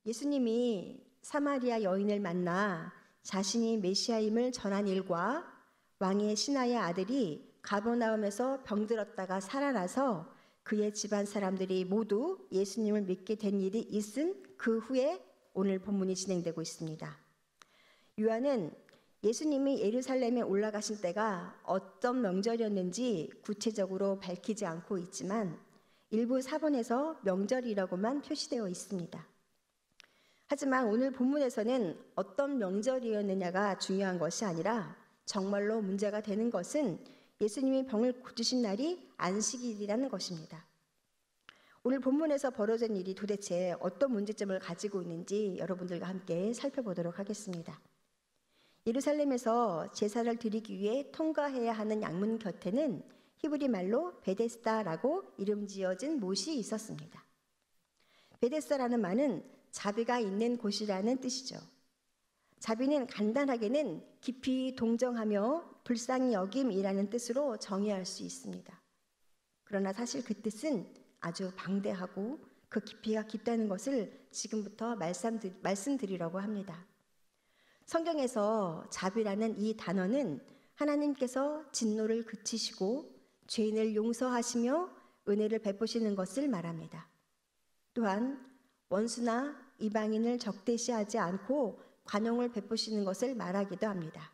예수님이 사마리아 여인을 만나 자신이 메시아임을 전한 일과 왕의 신하의 아들이 가버나움에서 병들었다가 살아나서 그의 집안 사람들이 모두 예수님을 믿게 된 일이 있은 그 후에 오늘 본문이 진행되고 있습니다. 요한은 예수님이 예루살렘에 올라가신 때가 어떤 명절이었는지 구체적으로 밝히지 않고 있지만 일부 사본에서 명절이라고만 표시되어 있습니다. 하지만 오늘 본문에서는 어떤 명절이었느냐가 중요한 것이 아니라 정말로 문제가 되는 것은 예수님이 병을 고치신 날이 안식일이라는 것입니다. 오늘 본문에서 벌어진 일이 도대체 어떤 문제점을 가지고 있는지 여러분들과 함께 살펴보도록 하겠습니다. 예루살렘에서 제사를 드리기 위해 통과해야 하는 양문 곁에는 히브리 말로 베데스다라고 이름 지어진 못이 있었습니다. 베데스다라는 말은 자비가 있는 곳이라는 뜻이죠. 자비는 간단하게는 깊이 동정하며 불쌍히 여김이라는 뜻으로 정의할 수 있습니다. 그러나 사실 그 뜻은 아주 방대하고 그 깊이가 깊다는 것을 지금부터 말씀드리려고 합니다. 성경에서 자비라는 이 단어는 하나님께서 진노를 그치시고 죄인을 용서하시며 은혜를 베푸시는 것을 말합니다. 또한 원수나 이방인을 적대시하지 않고 관용을 베푸시는 것을 말하기도 합니다.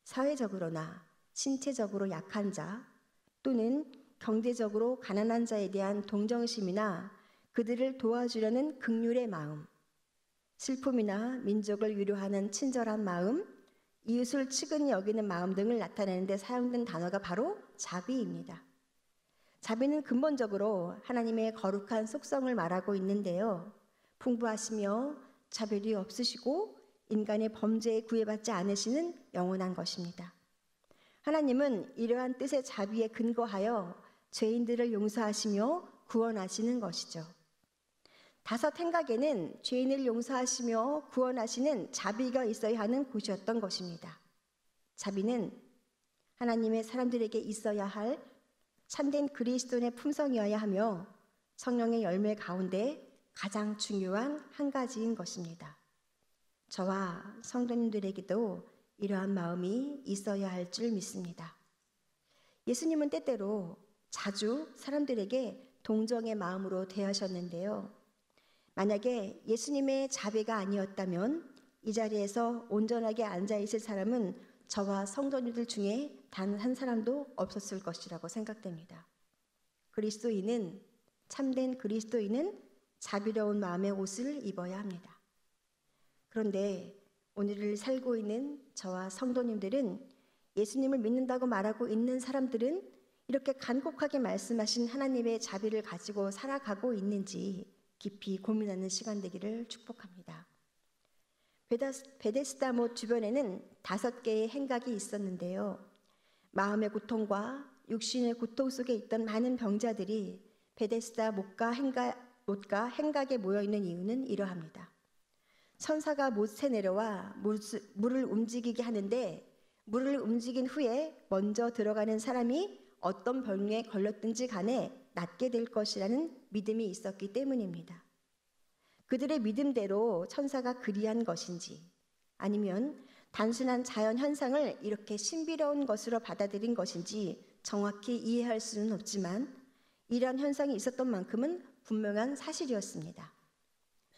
사회적으로나 신체적으로 약한 자 또는 경제적으로 가난한 자에 대한 동정심이나 그들을 도와주려는 긍휼의 마음, 슬픔이나 민족을 위로하는 친절한 마음, 이웃을 측은히 여기는 마음 등을 나타내는 데 사용된 단어가 바로 자비입니다. 자비는 근본적으로 하나님의 거룩한 속성을 말하고 있는데요. 풍부하시며 차별이 없으시고 인간의 범죄에 구애받지 않으시는 영원한 것입니다. 하나님은 이러한 뜻의 자비에 근거하여 죄인들을 용서하시며 구원하시는 것이죠. 다섯 행각에는 죄인을 용서하시며 구원하시는 자비가 있어야 하는 곳이었던 것입니다. 자비는 하나님의 사람들에게 있어야 할 참된 그리스도인의 품성이어야 하며 성령의 열매 가운데 가장 중요한 한 가지인 것입니다. 저와 성도님들에게도 이러한 마음이 있어야 할 줄 믿습니다. 예수님은 때때로 자주 사람들에게 동정의 마음으로 대하셨는데요. 만약에 예수님의 자비가 아니었다면 이 자리에서 온전하게 앉아있을 사람은 저와 성도님들 중에 단 한 사람도 없었을 것이라고 생각됩니다. 참된 그리스도인은 자비로운 마음의 옷을 입어야 합니다. 그런데 오늘을 살고 있는 저와 성도님들은 예수님을 믿는다고 말하고 있는 사람들은 이렇게 간곡하게 말씀하신 하나님의 자비를 가지고 살아가고 있는지 깊이 고민하는 시간 되기를 축복합니다. 베데스다 못 주변에는 5개의 행각이 있었는데요. 마음의 고통과 육신의 고통 속에 있던 많은 병자들이 베데스다 못과 행각에 모여있는 이유는 이러합니다. 천사가 못에 내려와 물을 움직이게 하는데 물을 움직인 후에 먼저 들어가는 사람이 어떤 병에 걸렸든지 간에 낫게 될 것이라는 믿음이 있었기 때문입니다. 그들의 믿음대로 천사가 그리한 것인지 아니면 단순한 자연 현상을 이렇게 신비로운 것으로 받아들인 것인지 정확히 이해할 수는 없지만 이러한 현상이 있었던 만큼은 분명한 사실이었습니다.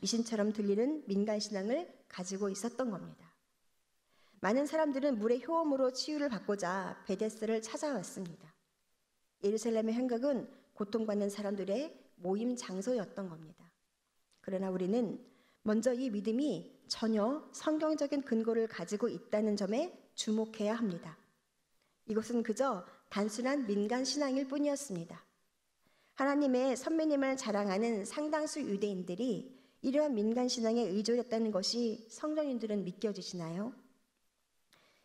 미신처럼 들리는 민간신앙을 가지고 있었던 겁니다. 많은 사람들은 물의 효험으로 치유를 받고자 베데스다를 찾아왔습니다. 예루살렘의 행각은 고통받는 사람들의 모임 장소였던 겁니다. 그러나 우리는 먼저 이 믿음이 전혀 성경적인 근거를 가지고 있다는 점에 주목해야 합니다. 이것은 그저 단순한 민간신앙일 뿐이었습니다. 하나님의 선배님을 자랑하는 상당수 유대인들이 이러한 민간신앙에 의존했다는 것이 성도님들은 믿겨지시나요?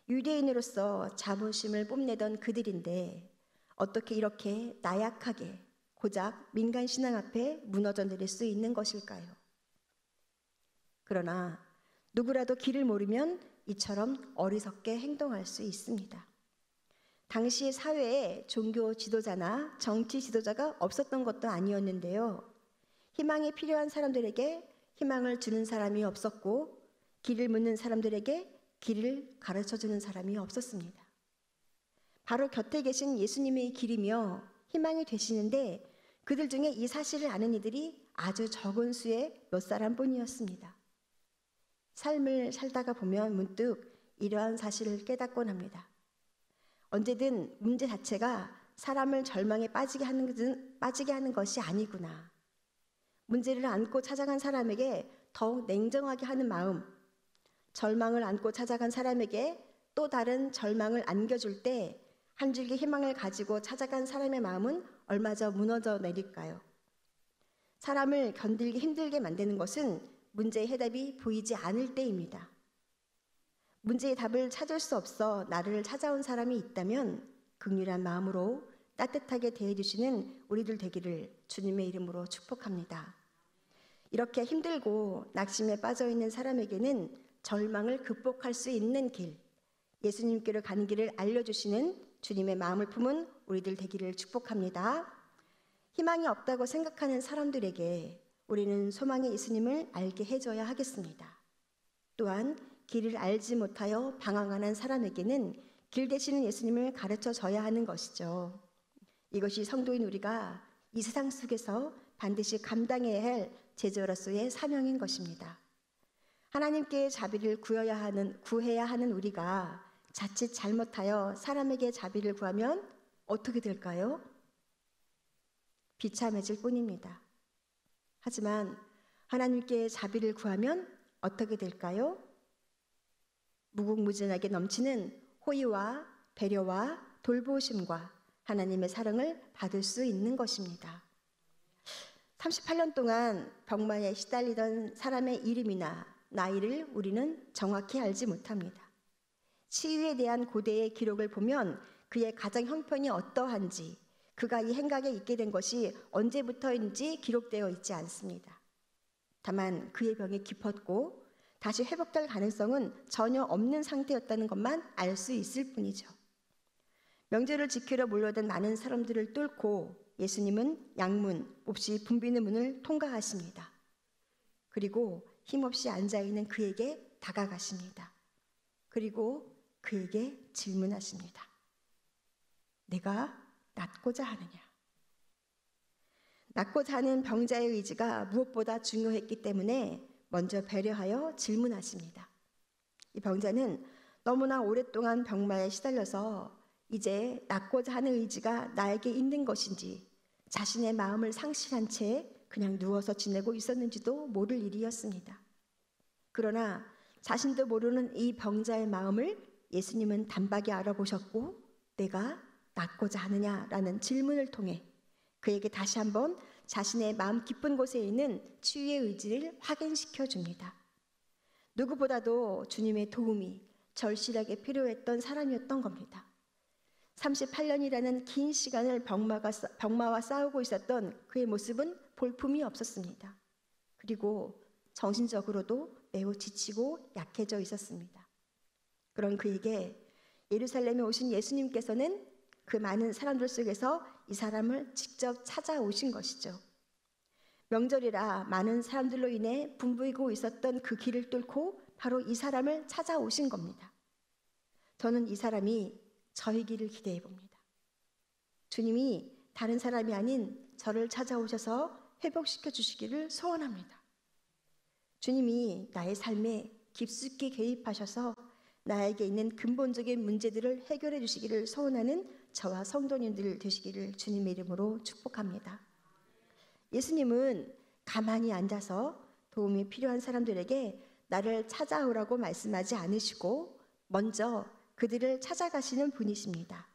유대인으로서 자부심을 뽐내던 그들인데 어떻게 이렇게 나약하게 고작 민간신앙 앞에 무너져 내릴 수 있는 것일까요? 그러나 누구라도 길을 모르면 이처럼 어리석게 행동할 수 있습니다. 당시 사회에 종교 지도자나 정치 지도자가 없었던 것도 아니었는데요. 희망이 필요한 사람들에게 희망을 주는 사람이 없었고 길을 묻는 사람들에게 길을 가르쳐주는 사람이 없었습니다. 바로 곁에 계신 예수님의 길이며 희망이 되시는데 그들 중에 이 사실을 아는 이들이 아주 적은 수의 몇 사람뿐이었습니다. 삶을 살다가 보면 문득 이러한 사실을 깨닫곤 합니다. 언제든 문제 자체가 사람을 절망에 빠지게 하는 것이 아니구나. 문제를 안고 찾아간 사람에게 더욱 냉정하게 하는 마음, 절망을 안고 찾아간 사람에게 또 다른 절망을 안겨줄 때 한 줄기 희망을 가지고 찾아간 사람의 마음은 얼마저 무너져 내릴까요? 사람을 견디기 힘들게 만드는 것은 문제의 해답이 보이지 않을 때입니다. 문제의 답을 찾을 수 없어 나를 찾아온 사람이 있다면 긍휼한 마음으로 따뜻하게 대해주시는 우리들 되기를 주님의 이름으로 축복합니다. 이렇게 힘들고 낙심에 빠져있는 사람에게는 절망을 극복할 수 있는 길, 예수님께로 가는 길을 알려주시는 주님의 마음을 품은 우리들 되기를 축복합니다. 희망이 없다고 생각하는 사람들에게 우리는 소망의 예수님을 알게 해줘야 하겠습니다. 또한 길을 알지 못하여 방황하는 사람에게는 길 되시는 예수님을 가르쳐 줘야 하는 것이죠. 이것이 성도인 우리가 이 세상 속에서 반드시 감당해야 할 제자로서의 사명인 것입니다. 하나님께 자비를 구해야 하는 우리가 자칫 잘못하여 사람에게 자비를 구하면 어떻게 될까요? 비참해질 뿐입니다. 하지만 하나님께 자비를 구하면 어떻게 될까요? 무궁무진하게 넘치는 호의와 배려와 돌보심과 하나님의 사랑을 받을 수 있는 것입니다. 38년 동안 병마에 시달리던 사람의 이름이나 나이를 우리는 정확히 알지 못합니다. 치유에 대한 고대의 기록을 보면 그의 가정 형편이 어떠한지, 그가 이 행각에 있게 된 것이 언제부터인지 기록되어 있지 않습니다. 다만 그의 병이 깊었고 다시 회복될 가능성은 전혀 없는 상태였다는 것만 알 수 있을 뿐이죠. 명절을 지키러 몰려든 많은 사람들을 뚫고 예수님은 양문, 몹시 붐비는 문을 통과하십니다. 그리고 힘없이 앉아있는 그에게 다가가십니다. 그리고 그에게 질문하십니다. 내가 낫고자 하느냐? 낫고자 하는 병자의 의지가 무엇보다 중요했기 때문에 먼저 배려하여 질문하십니다. 이 병자는 너무나 오랫동안 병마에 시달려서 이제 낫고자 하는 의지가 나에게 있는 것인지 자신의 마음을 상실한 채 그냥 누워서 지내고 있었는지도 모를 일이었습니다. 그러나 자신도 모르는 이 병자의 마음을 예수님은 단박에 알아보셨고 내가 낫고자 하느냐라는 질문을 통해 그에게 다시 한번 자신의 마음 깊은 곳에 있는 치유의 의지를 확인시켜 줍니다. 누구보다도 주님의 도움이 절실하게 필요했던 사람이었던 겁니다. 38년이라는 긴 시간을 병마와 싸우고 있었던 그의 모습은 볼품이 없었습니다. 그리고 정신적으로도 매우 지치고 약해져 있었습니다. 그런 그에게 예루살렘에 오신 예수님께서는 그 많은 사람들 속에서 이 사람을 직접 찾아오신 것이죠. 명절이라 많은 사람들로 인해 붐비고 있었던 그 길을 뚫고 바로 이 사람을 찾아오신 겁니다. 저는 이 사람이 저이기를 기대해 봅니다. 주님이 다른 사람이 아닌 저를 찾아오셔서 회복시켜 주시기를 소원합니다. 주님이 나의 삶에 깊숙이 개입하셔서 나에게 있는 근본적인 문제들을 해결해 주시기를 소원하는 저와 성도님들 되시기를 주님의 이름으로 축복합니다. 예수님은 가만히 앉아서 도움이 필요한 사람들에게 나를 찾아오라고 말씀하지 않으시고 먼저 그들을 찾아가시는 분이십니다.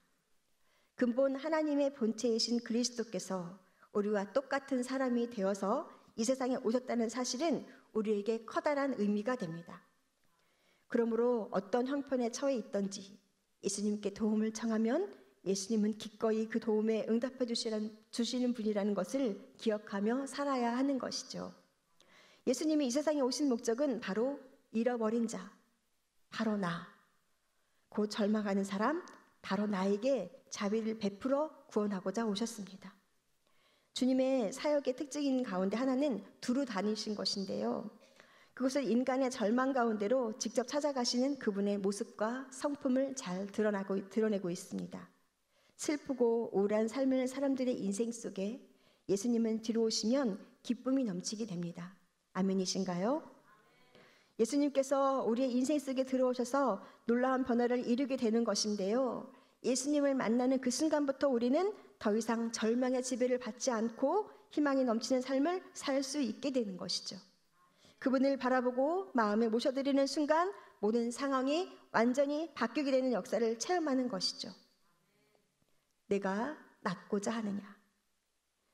근본 하나님의 본체이신 그리스도께서 우리와 똑같은 사람이 되어서 이 세상에 오셨다는 사실은 우리에게 커다란 의미가 됩니다. 그러므로 어떤 형편에 처해 있든지 예수님께 도움을 청하면 예수님은 기꺼이 그 도움에 응답해 주시는 분이라는 것을 기억하며 살아야 하는 것이죠. 예수님이 이 세상에 오신 목적은 바로 잃어버린 자, 바로 나, 곧 절망하는 사람, 바로 나에게 자비를 베풀어 구원하고자 오셨습니다. 주님의 사역의 특징인 가운데 하나는 두루 다니신 것인데요. 그것을 인간의 절망 가운데로 직접 찾아가시는 그분의 모습과 성품을 잘 드러내고 있습니다. 슬프고 우울한 삶을 사람들의 인생 속에 예수님은 들어오시면 기쁨이 넘치게 됩니다. 아멘이신가요? 예수님께서 우리의 인생 속에 들어오셔서 놀라운 변화를 이루게 되는 것인데요. 예수님을 만나는 그 순간부터 우리는 더 이상 절망의 지배를 받지 않고 희망이 넘치는 삶을 살 수 있게 되는 것이죠. 그분을 바라보고 마음에 모셔드리는 순간 모든 상황이 완전히 바뀌게 되는 역사를 체험하는 것이죠. 내가 낫고자 하느냐?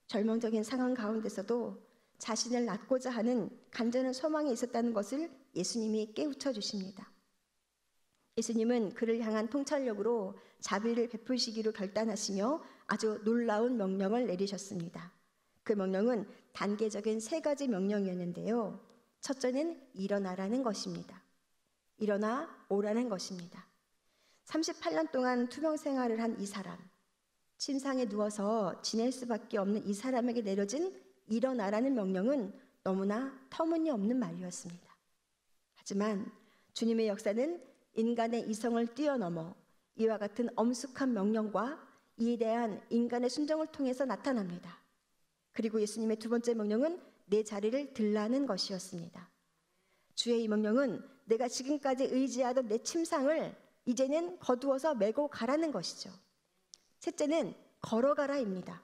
절망적인 상황 가운데서도 자신을 낫고자 하는 간절한 소망이 있었다는 것을 예수님이 깨우쳐 주십니다. 예수님은 그를 향한 통찰력으로 자비를 베푸시기로 결단하시며 아주 놀라운 명령을 내리셨습니다. 그 명령은 단계적인 3가지 명령이었는데요. 첫째는 일어나라는 것입니다. 일어나 오라는 것입니다. 38년 동안 투병 생활을 한 이 사람, 침상에 누워서 지낼 수밖에 없는 이 사람에게 내려진 일어나라는 명령은 너무나 터무니없는 말이었습니다. 하지만 주님의 역사는 인간의 이성을 뛰어넘어 이와 같은 엄숙한 명령과 이에 대한 인간의 순종을 통해서 나타납니다. 그리고 예수님의 2번째 명령은 내 자리를 들라는 것이었습니다. 주의 이 명령은 내가 지금까지 의지하던 내 침상을 이제는 거두어서 메고 가라는 것이죠. 셋째는 걸어가라입니다.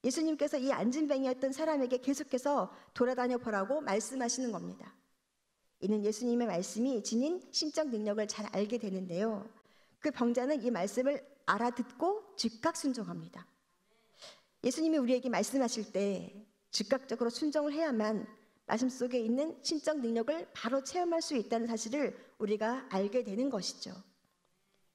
예수님께서 이 안진뱅이였던 사람에게 계속해서 돌아다녀 보라고 말씀하시는 겁니다. 이는 예수님의 말씀이 지닌 신적 능력을 잘 알게 되는데요. 그 병자는 이 말씀을 알아듣고 즉각 순종합니다. 예수님이 우리에게 말씀하실 때 즉각적으로 순종을 해야만 말씀 속에 있는 신적 능력을 바로 체험할 수 있다는 사실을 우리가 알게 되는 것이죠.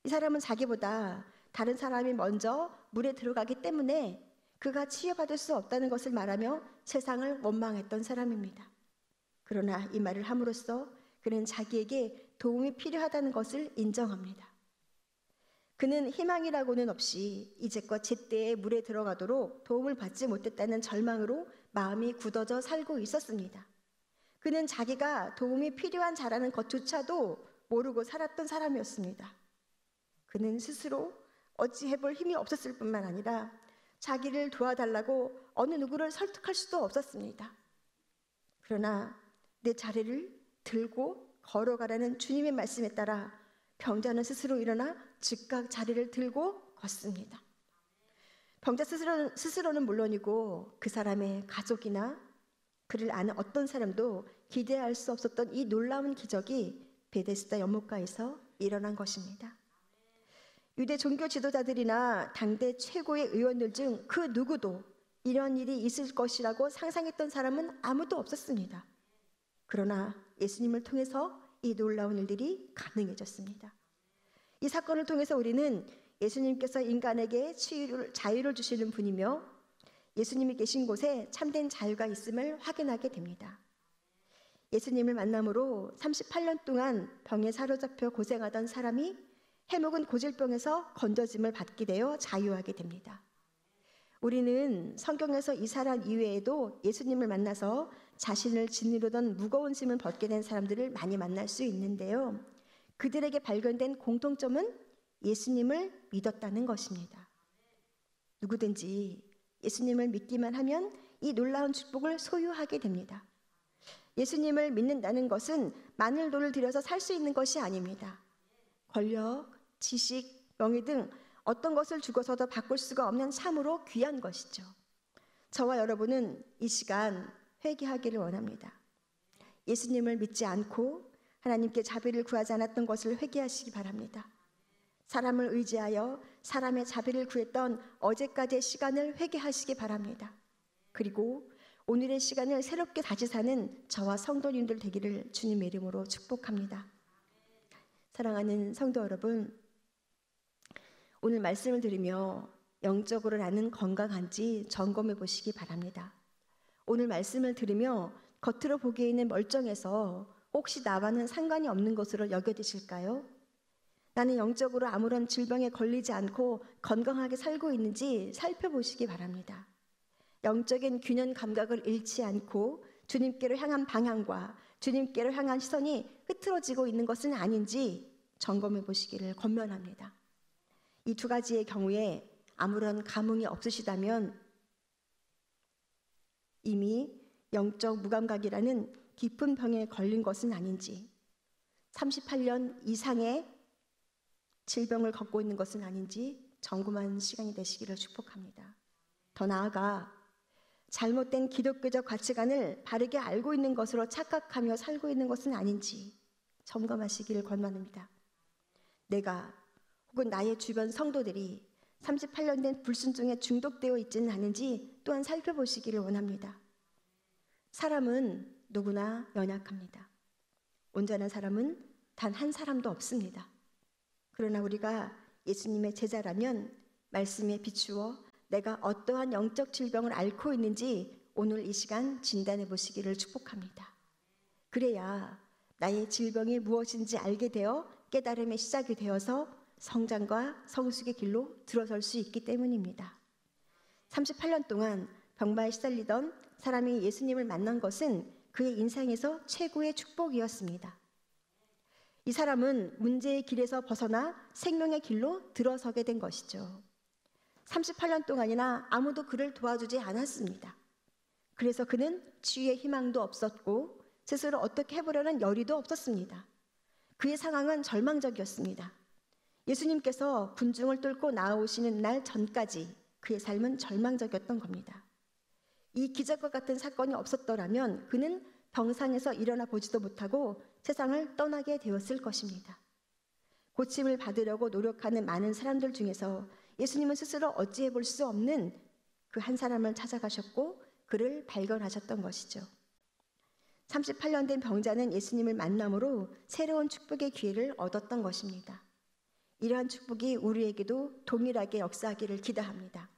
이 사람은 자기보다 다른 사람이 먼저 물에 들어가기 때문에 그가 치유받을 수 없다는 것을 말하며 세상을 원망했던 사람입니다. 그러나 이 말을 함으로써 그는 자기에게 도움이 필요하다는 것을 인정합니다. 그는 희망이라고는 없이 이제껏 제때에 물에 들어가도록 도움을 받지 못했다는 절망으로 마음이 굳어져 살고 있었습니다. 그는 자기가 도움이 필요한 자라는 것조차도 모르고 살았던 사람이었습니다. 그는 스스로 어찌해볼 힘이 없었을 뿐만 아니라 자기를 도와달라고 어느 누구를 설득할 수도 없었습니다. 그러나 내 자리를 들고 걸어가라는 주님의 말씀에 따라 병자는 스스로 일어나 즉각 자리를 들고 걷습니다. 병자 스스로는 물론이고 그 사람의 가족이나 그를 아는 어떤 사람도 기대할 수 없었던 이 놀라운 기적이 베데스다 연못가에서 일어난 것입니다. 유대 종교 지도자들이나 당대 최고의 의원들 중 그 누구도 이런 일이 있을 것이라고 상상했던 사람은 아무도 없었습니다. 그러나 예수님을 통해서 이 놀라운 일들이 가능해졌습니다. 이 사건을 통해서 우리는 예수님께서 인간에게 자유를 주시는 분이며 예수님이 계신 곳에 참된 자유가 있음을 확인하게 됩니다. 예수님을 만남으로 38년 동안 병에 사로잡혀 고생하던 사람이 해묵은 고질병에서 건져짐을 받게 되어 자유하게 됩니다. 우리는 성경에서 이 사람 이외에도 예수님을 만나서 자신을 짓누르던 무거운 짐을 벗게 된 사람들을 많이 만날 수 있는데요. 그들에게 발견된 공통점은 예수님을 믿었다는 것입니다. 누구든지 예수님을 믿기만 하면 이 놀라운 축복을 소유하게 됩니다. 예수님을 믿는다는 것은 마늘 돈을 들여서 살 수 있는 것이 아닙니다. 권력, 지식, 명예 등 어떤 것을 주고서도 바꿀 수가 없는 참으로 귀한 것이죠. 저와 여러분은 이 시간 회개하기를 원합니다. 예수님을 믿지 않고 하나님께 자비를 구하지 않았던 것을 회개하시기 바랍니다. 사람을 의지하여 사람의 자비를 구했던 어제까지의 시간을 회개하시기 바랍니다. 그리고 오늘의 시간을 새롭게 다시 사는 저와 성도님들 되기를 주님의 이름으로 축복합니다. 사랑하는 성도 여러분, 오늘 말씀을 들으며 영적으로 나는 건강한지 점검해 보시기 바랍니다. 오늘 말씀을 들으며 겉으로 보기에는 멀쩡해서 혹시 나와는 상관이 없는 것으로 여겨지실까요? 나는 영적으로 아무런 질병에 걸리지 않고 건강하게 살고 있는지 살펴보시기 바랍니다. 영적인 균형 감각을 잃지 않고 주님께로 향한 방향과 주님께로 향한 시선이 흐트러지고 있는 것은 아닌지 점검해 보시기를 권면합니다. 이 두 가지의 경우에 아무런 감흥이 없으시다면 이미 영적 무감각이라는 깊은 병에 걸린 것은 아닌지, 38년 이상의 질병을 겪고 있는 것은 아닌지 점검하는 시간이 되시기를 축복합니다. 더 나아가 잘못된 기독교적 가치관을 바르게 알고 있는 것으로 착각하며 살고 있는 것은 아닌지 점검하시기를 권면합니다. 내가 혹은 나의 주변 성도들이 38년 된 불순종에 중독되어 있지는 않은지 또한 살펴보시기를 원합니다. 사람은 누구나 연약합니다. 온전한 사람은 단 한 사람도 없습니다. 그러나 우리가 예수님의 제자라면 말씀에 비추어 내가 어떠한 영적 질병을 앓고 있는지 오늘 이 시간 진단해 보시기를 축복합니다. 그래야 나의 질병이 무엇인지 알게 되어 깨달음의 시작이 되어서 성장과 성숙의 길로 들어설 수 있기 때문입니다. 38년 동안 병마에 시달리던 사람이 예수님을 만난 것은 그의 인생에서 최고의 축복이었습니다. 이 사람은 문제의 길에서 벗어나 생명의 길로 들어서게 된 것이죠. 38년 동안이나 아무도 그를 도와주지 않았습니다. 그래서 그는 치유의 희망도 없었고 스스로 어떻게 해보려는 열의도 없었습니다. 그의 상황은 절망적이었습니다. 예수님께서 군중을 뚫고 나아오시는 날 전까지 그의 삶은 절망적이었던 겁니다. 이 기적과 같은 사건이 없었더라면 그는 병상에서 일어나 보지도 못하고 세상을 떠나게 되었을 것입니다. 고침을 받으려고 노력하는 많은 사람들 중에서 예수님은 스스로 어찌해 볼 수 없는 그 한 사람을 찾아가셨고 그를 발견하셨던 것이죠. 38년 된 병자는 예수님을 만남으로 새로운 축복의 기회를 얻었던 것입니다. 이러한 축복이 우리에게도 동일하게 역사하기를 기대합니다.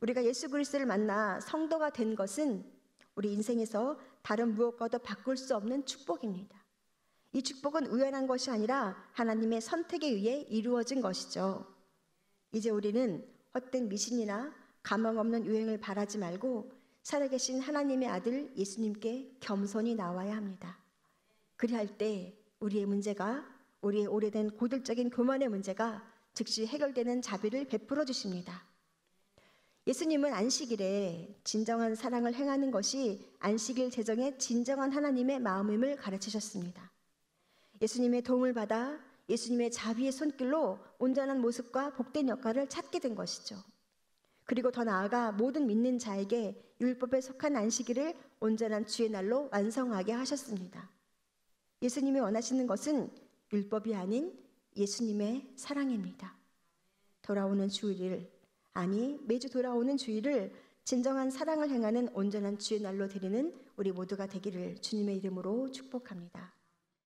우리가 예수 그리스도를 만나 성도가 된 것은 우리 인생에서 다른 무엇과도 바꿀 수 없는 축복입니다. 이 축복은 우연한 것이 아니라 하나님의 선택에 의해 이루어진 것이죠. 이제 우리는 헛된 미신이나 가망 없는 유행을 바라지 말고 살아계신 하나님의 아들 예수님께 겸손히 나와야 합니다. 그리할 때 우리의 문제가, 우리의 오래된 고들적인 교만의 문제가 즉시 해결되는 자비를 베풀어 주십니다. 예수님은 안식일에 진정한 사랑을 행하는 것이 안식일 제정의 진정한 하나님의 마음임을 가르치셨습니다. 예수님의 도움을 받아 예수님의 자비의 손길로 온전한 모습과 복된 역할을 찾게 된 것이죠. 그리고 더 나아가 모든 믿는 자에게 율법에 속한 안식일을 온전한 주의 날로 완성하게 하셨습니다. 예수님이 원하시는 것은 율법이 아닌 예수님의 사랑입니다. 돌아오는 주일을, 아니 매주 돌아오는 주일을 진정한 사랑을 행하는 온전한 주의 날로 드리는 우리 모두가 되기를 주님의 이름으로 축복합니다.